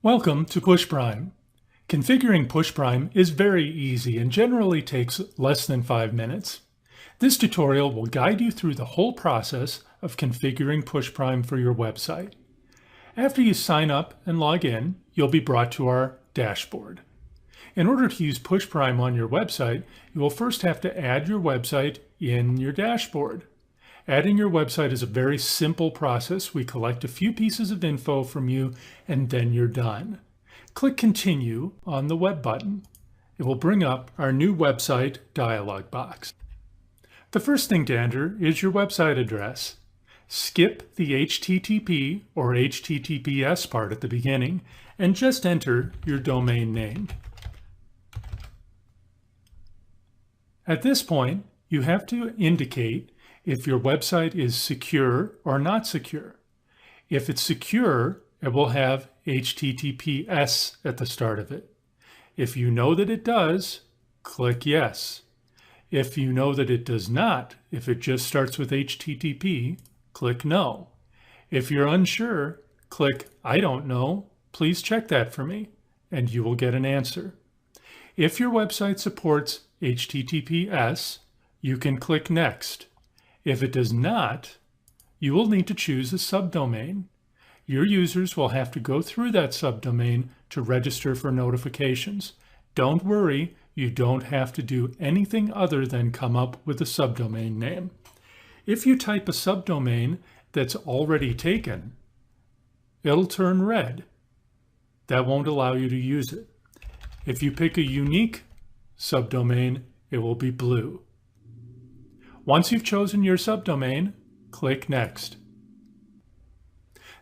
Welcome to PushPrime. Configuring PushPrime is very easy and generally takes less than 5 minutes. This tutorial will guide you through the whole process of configuring PushPrime for your website. After you sign up and log in, you'll be brought to our dashboard. In order to use PushPrime on your website, you will first have to add your website in your dashboard. Adding your website is a very simple process. We collect a few pieces of info from you and then you're done. Click Continue on the Web button. It will bring up our new website dialog box. The first thing to enter is your website address. Skip the HTTP or HTTPS part at the beginning and just enter your domain name. At this point, you have to indicate if your website is secure or not secure. If it's secure, it will have HTTPS at the start of it. If you know that it does, click Yes. If you know that it does not, if it just starts with HTTP, click No. If you're unsure, click I don't know, please check that for me, and you will get an answer. If your website supports HTTPS, you can click Next. If it does not, you will need to choose a subdomain. Your users will have to go through that subdomain to register for notifications. Don't worry, you don't have to do anything other than come up with a subdomain name. If you type a subdomain that's already taken, it'll turn red. That won't allow you to use it. If you pick a unique subdomain, it will be blue. Once you've chosen your subdomain, click Next.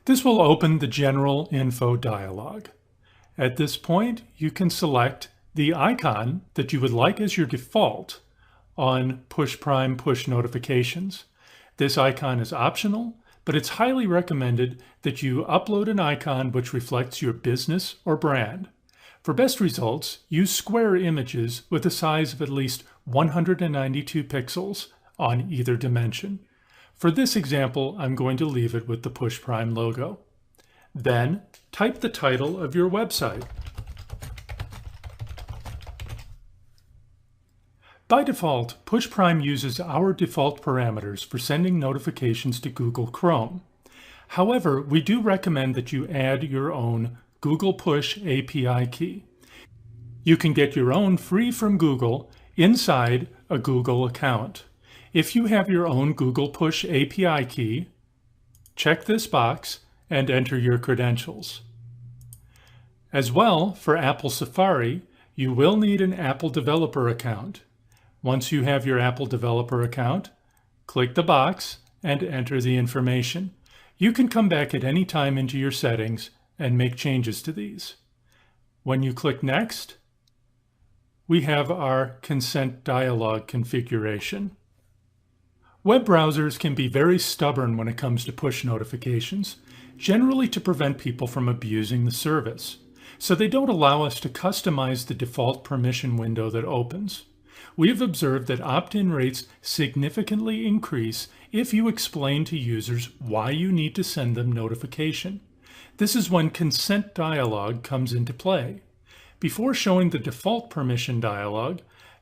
This will open the General Info dialog. At this point, you can select the icon that you would like as your default on PushPrime push notifications. This icon is optional, but it's highly recommended that you upload an icon which reflects your business or brand. For best results, use square images with a size of at least 192 pixels on either dimension. For this example, I'm going to leave it with the PushPrime logo. Then, type the title of your website. By default, PushPrime uses our default parameters for sending notifications to Google Chrome. However, we do recommend that you add your own Google Push API key. You can get your own free from Google inside a Google account. If you have your own Google Push API key, check this box and enter your credentials. As well, for Apple Safari, you will need an Apple developer account. Once you have your Apple developer account, click the box and enter the information. You can come back at any time into your settings and make changes to these. When you click Next, we have our consent dialog configuration. Web browsers can be very stubborn when it comes to push notifications, generally to prevent people from abusing the service. So they don't allow us to customize the default permission window that opens. We have observed that opt-in rates significantly increase if you explain to users why you need to send them notification. This is when consent dialog comes into play. Before showing the default permission dialog,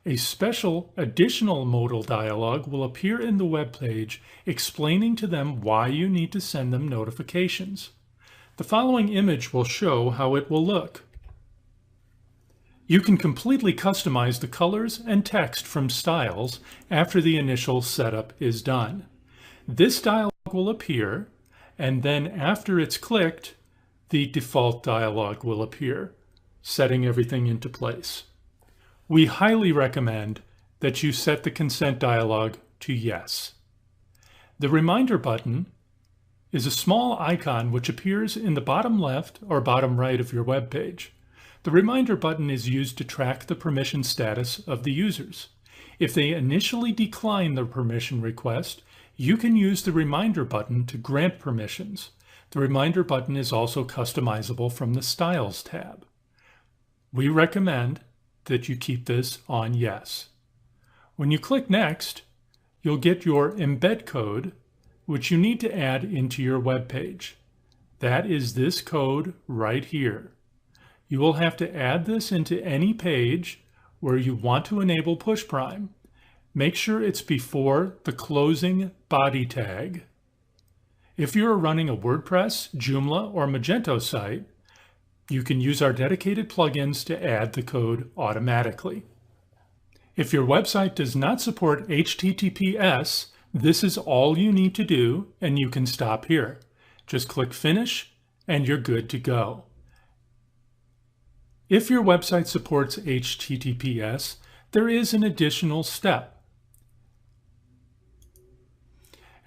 a special additional modal dialog will appear in the web page explaining to them why you need to send them notifications. The following image will show how it will look. You can completely customize the colors and text from styles after the initial setup is done. This dialog will appear, and then after it's clicked, the default dialog will appear, setting everything into place. We highly recommend that you set the consent dialog to Yes. The reminder button is a small icon which appears in the bottom left or bottom right of your web page. The reminder button is used to track the permission status of the users. If they initially decline the permission request, you can use the reminder button to grant permissions. The reminder button is also customizable from the Styles tab. We recommend that you keep this on Yes. When you click Next, you'll get your embed code, which you need to add into your web page. That is this code right here. You will have to add this into any page where you want to enable PushPrime. Make sure it's before the closing body tag. If you're running a WordPress, Joomla, or Magento site, you can use our dedicated plugins to add the code automatically. If your website does not support HTTPS, this is all you need to do, and you can stop here. Just click Finish, and you're good to go. If your website supports HTTPS, there is an additional step.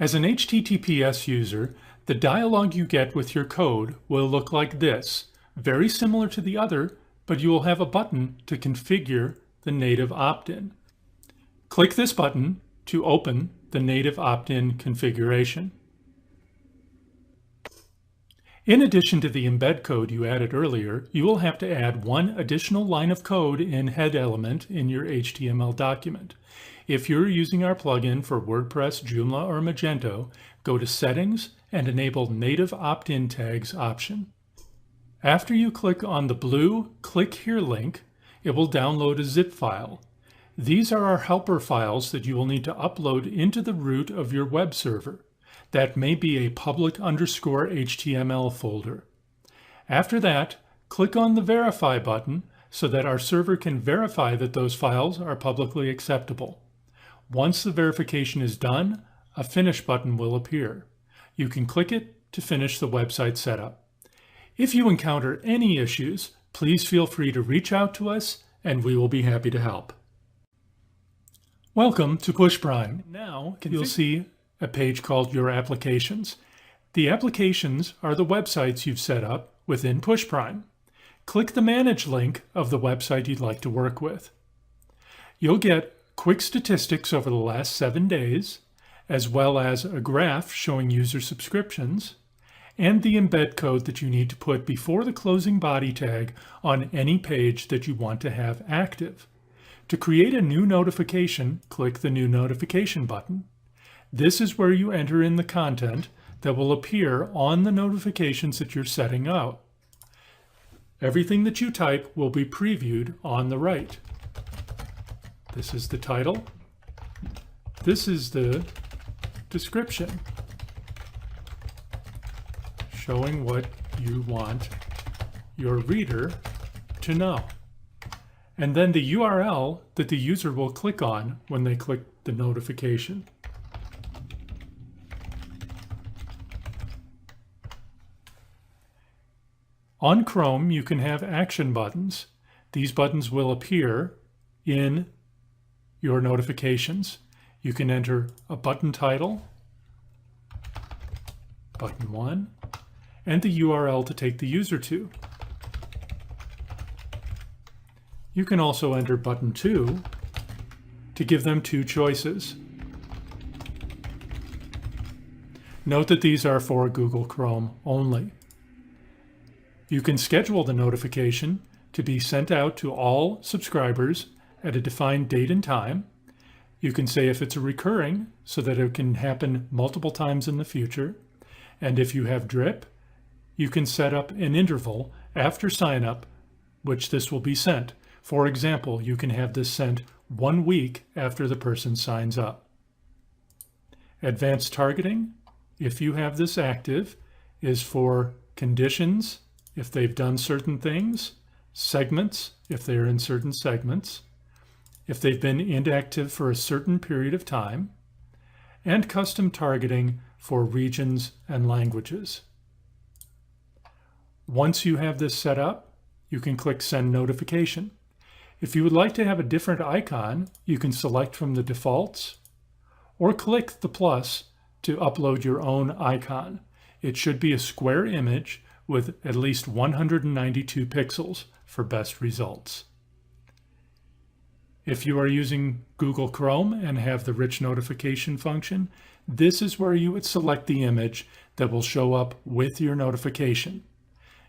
As an HTTPS user, the dialog you get with your code will look like this, very similar to the other, but you will have a button to configure the native opt-in. Click this button to open the native opt-in configuration. In addition to the embed code you added earlier, you will have to add one additional line of code in head element in your HTML document. If you're using our plugin for WordPress, Joomla, or Magento, go to Settings and enable Native Opt-in Tags option. After you click on the blue Click Here link, it will download a zip file. These are our helper files that you will need to upload into the root of your web server. That may be a public_HTML folder. After that, click on the Verify button so that our server can verify that those files are publicly acceptable. Once the verification is done, a Finish button will appear. You can click it to finish the website setup. If you encounter any issues, please feel free to reach out to us and we will be happy to help. Welcome to PushPrime. Now you'll see a page called Your Applications. The applications are the websites you've set up within PushPrime. Click the Manage link of the website you'd like to work with. You'll get quick statistics over the last 7 days, as well as a graph showing user subscriptions, and the embed code that you need to put before the closing body tag on any page that you want to have active. To create a new notification, click the New Notification button. This is where you enter in the content that will appear on the notifications that you're setting out. Everything that you type will be previewed on the right. This is the title. This is the description, showing what you want your reader to know. And then the URL that the user will click on when they click the notification. On Chrome, you can have action buttons. These buttons will appear in your notifications. You can enter a button title, button 1, and the URL to take the user to. You can also enter button 2 to give them 2 choices. Note that these are for Google Chrome only. You can schedule the notification to be sent out to all subscribers at a defined date and time. You can say if it's a recurring so that it can happen multiple times in the future. And if you have drip, you can set up an interval after sign up, which this will be sent. For example, you can have this sent 1 week after the person signs up. Advanced targeting, if you have this active, is for conditions, if they've done certain things, segments, if they're in certain segments, if they've been inactive for a certain period of time, and custom targeting for regions and languages. Once you have this set up, you can click Send Notification. If you would like to have a different icon, you can select from the defaults or click the plus to upload your own icon. It should be a square image with at least 192 pixels for best results. If you are using Google Chrome and have the rich notification function, this is where you would select the image that will show up with your notification.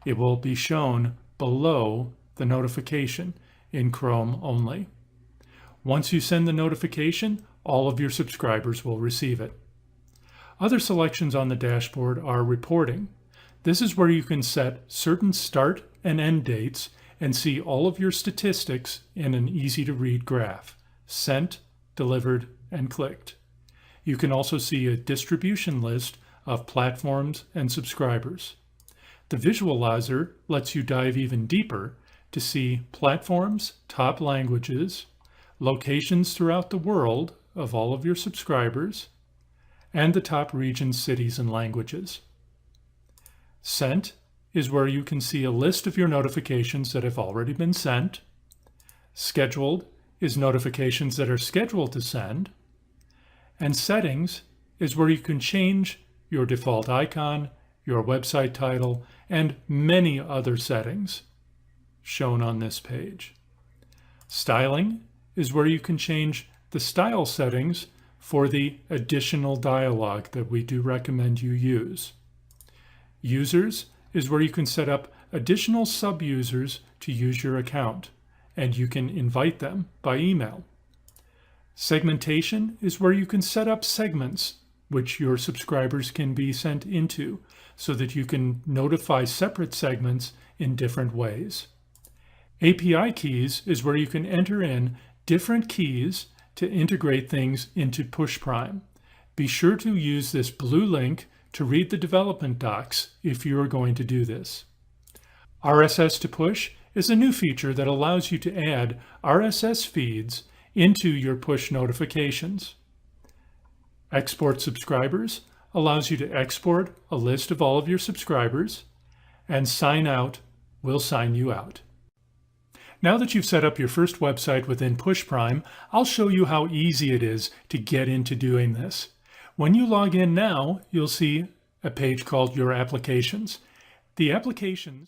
It will be shown below the notification in Chrome only. Once you send the notification, all of your subscribers will receive it. Other selections on the dashboard are reporting. This is where you can set certain start and end dates and see all of your statistics in an easy-to-read graph: sent, delivered, and clicked. You can also see a distribution list of platforms and subscribers. The visualizer lets you dive even deeper to see platforms, top languages, locations throughout the world of all of your subscribers, and the top regions, cities, and languages. Sent is where you can see a list of your notifications that have already been sent. Scheduled is notifications that are scheduled to send. And settings is where you can change your default icon, your website title, and many other settings shown on this page. Styling is where you can change the style settings for the additional dialogue that we do recommend you use. Users is where you can set up additional sub-users to use your account, and you can invite them by email. Segmentation is where you can set up segments which your subscribers can be sent into so that you can notify separate segments in different ways. API keys is where you can enter in different keys to integrate things into PushPrime. Be sure to use this blue link to read the development docs if you are going to do this. RSS to Push is a new feature that allows you to add RSS feeds into your push notifications. Export Subscribers allows you to export a list of all of your subscribers, and Sign Out will sign you out. Now that you've set up your first website within PushPrime, I'll show you how easy it is to get into doing this. When you log in now, you'll see a page called Your Applications. The applications